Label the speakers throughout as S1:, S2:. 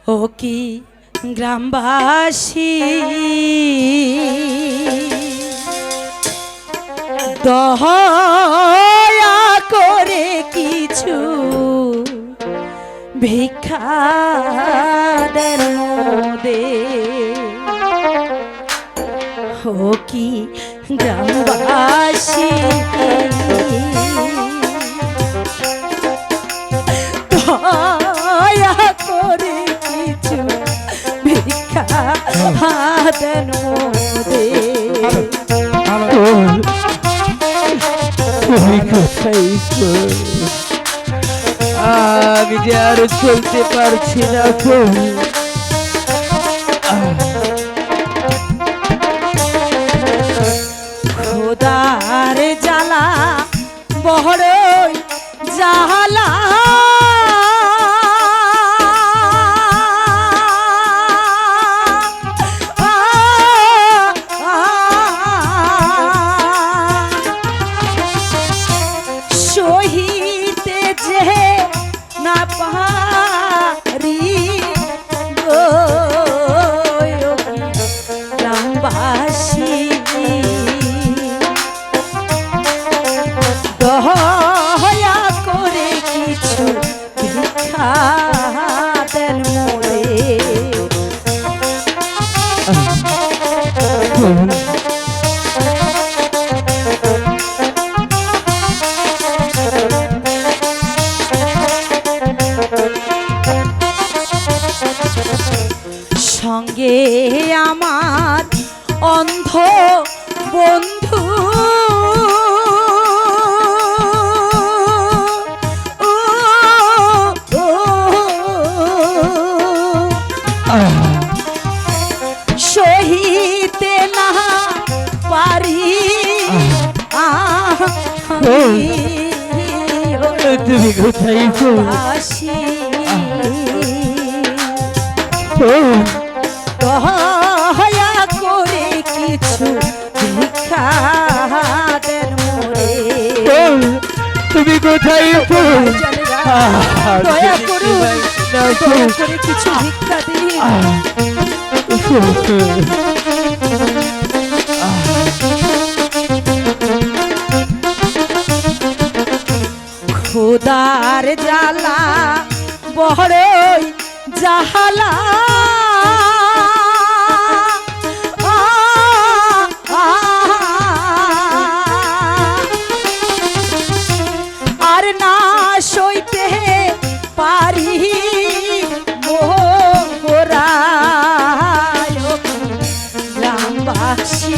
S1: ও কি গ্রামবাসী দয়া করে কিছু ভিক্ষা দেন মোদে। ও কি গ্রামবাসী দয়া করে কিছু ভিক্ষা দেন মোদে।
S2: আমি যে আর চলতে পারছি না।
S1: খোদার জ্বালা বড়ই জ্বালা সহিতে যে না পারি গো গ্রামবাসী দয়া করে কিছু ভিক্ষা দেন মোরে। সঙ্গে আমার অন্ধ বন্ধু সহিতে না পারি
S2: তুমি কোথায়
S1: আসি দয়া করে কিছু ভিক্ষা দেন মোরে।
S2: তুমি কোথায়
S1: দয়া করুন, দয়া করে কিছু ভিক্ষা দিন। খোদার জ্বালা বড়ই জাহালা আর না সইতে পারি মোরা গ্রামবাসী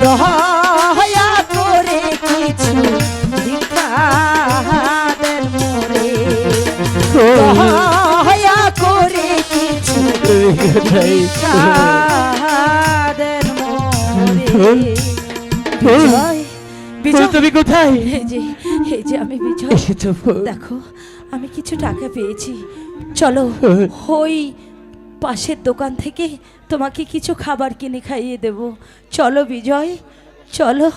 S1: দয়া করে কিছু ভিক্ষা দেন মোরে। দয়া করে কিছু ভিক্ষা দেন মোরে। বিজয়,
S2: তুমি কোথায়?
S1: এই যে আমি বিজয়। দেখো আমি কিছু টাকা পেয়েছি, চলো ওই পাশের দোকান থেকে তোমাকে কিছু খাবার কিনে খাইয়ে দেব। চলো বিজয়, চলো।